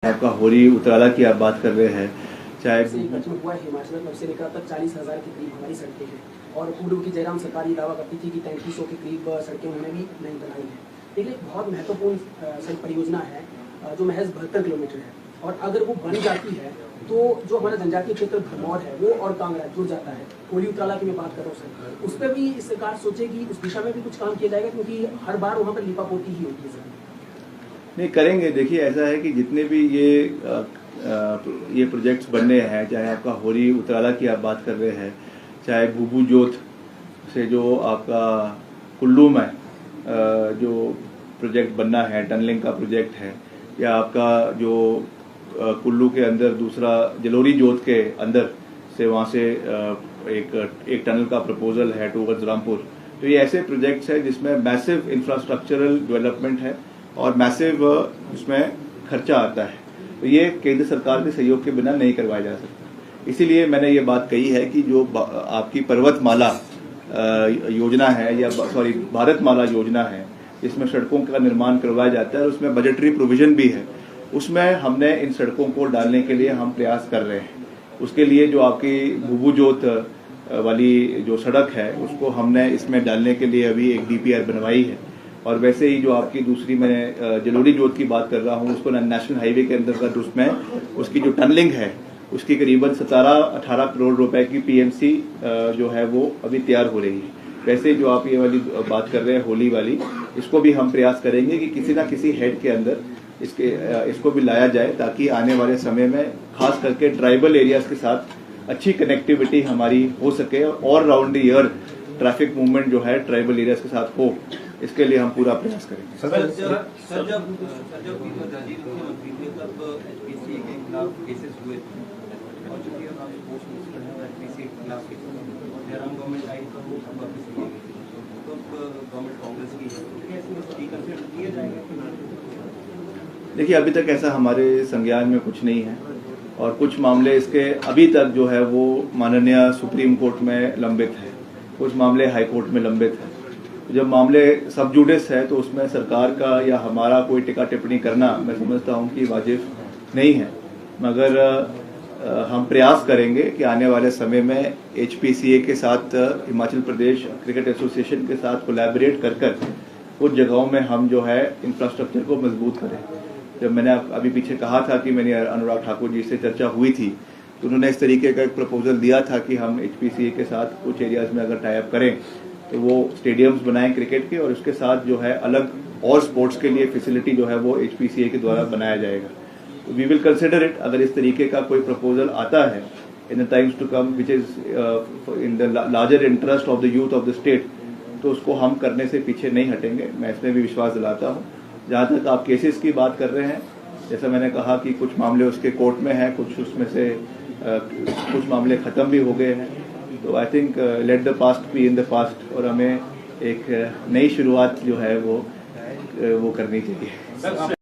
आपका होरी उतराला की आप बात कर रहे हैं, चाहे हुआ हिमाचल में से लेकर तक 40,000 के करीब हमारी सड़कें हैं और पूर्व की जयराम सरकार ये दावा करती थी कि 3300 के करीब सड़कें उन्होंने भी नहीं बनाई हैं। लेकिन एक बहुत महत्वपूर्ण सड़क परियोजना है जो महज 72 किलोमीटर है और अगर वो बन जाती है तो जो हमारा जनजातीय क्षेत्र भरमौर है वो और कांगड़ा जुड़ जाता है। होली उतराला की मैं बात कर रहा हूँ सर, उस पर भी सरकार सोचेगी, उस दिशा में भी कुछ काम किया जाएगा क्योंकि हर बार वहाँ पर लिपापोती ही होती है सर। नहीं करेंगे। देखिए ऐसा है कि जितने भी ये प्रोजेक्ट्स बनने हैं, चाहे आपका होरी उतराला की आप बात कर रहे हैं, चाहे बुबू जोत से जो आपका कुल्लू में जो प्रोजेक्ट बनना है, टनलिंग का प्रोजेक्ट है, या आपका जो कुल्लू के अंदर दूसरा जलोरी जोत के अंदर से वहाँ से एक टनल का प्रपोजल है टूवर्ड्स रामपुर। तो ये ऐसे प्रोजेक्ट्स हैं जिसमें मैसिव इंफ्रास्ट्रक्चरल डेवलपमेंट है और मैसिव उसमें खर्चा आता है। तो ये केंद्र सरकार के सहयोग के बिना नहीं करवाया जा सकता। इसीलिए मैंने ये बात कही है कि जो आपकी पर्वतमाला योजना है या भारतमाला योजना है, जिसमें सड़कों का निर्माण करवाया जाता है और उसमें बजटरी प्रोविजन भी है, उसमें हमने इन सड़कों को डालने के लिए हम प्रयास कर रहे हैं। उसके लिए जो आपकी बुबू जोत वाली जो सड़क है उसको हमने इसमें डालने के लिए अभी एक DPR बनवाई है। और वैसे ही जो आपकी दूसरी मैं जलोरी जोत की बात कर रहा हूँ, उसको नेशनल हाईवे के अंतर्गत उसमें उसकी जो टनलिंग है उसकी करीबन 17-18 करोड़ रुपए की PMC जो है वो अभी तैयार हो रही है। वैसे जो आप ये वाली बात कर रहे हैं होली वाली, इसको भी हम प्रयास करेंगे कि किसी ना किसी हेड के अंदर इसको भी लाया जाए ताकि आने वाले समय में खास करके ट्राइबल एरियाज के साथ अच्छी कनेक्टिविटी हमारी हो सके और all round the year traffic movement जो है ट्राइबल एरियाज के साथ हो। इसके लिए हम पूरा प्रयास करेंगे। देखिए अभी तक ऐसा हमारे संज्ञान में कुछ नहीं है और कुछ मामले इसके अभी तक जो है वो माननीय सुप्रीम कोर्ट में लंबित है, कुछ मामले हाई कोर्ट में लंबित है। जब मामले सब जुडिस है तो उसमें सरकार का या हमारा कोई टिक्का टिप्पणी करना मैं समझता हूं कि वाजिब नहीं है, मगर हम प्रयास करेंगे कि आने वाले समय में HPCA के साथ हिमाचल प्रदेश क्रिकेट एसोसिएशन के साथ कोलैबोरेट कर कुछ जगहों में हम जो है इंफ्रास्ट्रक्चर को मजबूत करें। जब मैंने अभी पीछे कहा था कि मैंने अनुराग ठाकुर जी से चर्चा हुई थी तो उन्होंने इस तरीके का एक प्रपोजल दिया था कि हम HPCA के साथ कुछ एरियाज में अगर टाई अप करें तो वो स्टेडियम्स बनाएं क्रिकेट के और उसके साथ जो है अलग और स्पोर्ट्स के लिए फैसिलिटी जो है वो HPCA के द्वारा बनाया जाएगा। तो वी विल कंसिडर इट। अगर इस तरीके का कोई प्रपोजल आता है in the times to come which is in the larger interest of the youth of the state, तो उसको हम करने से पीछे नहीं हटेंगे। मैं इसमें भी विश्वास दिलाता हूँ। जहाँ तक आप केसेस की बात कर रहे हैं, जैसा मैंने कहा कि कुछ मामले उसके कोर्ट में हैं, कुछ उसमें से कुछ मामले ख़त्म भी हो गए हैं। तो I think let the past be in the past और हमें एक नई शुरुआत जो है वो करनी चाहिए।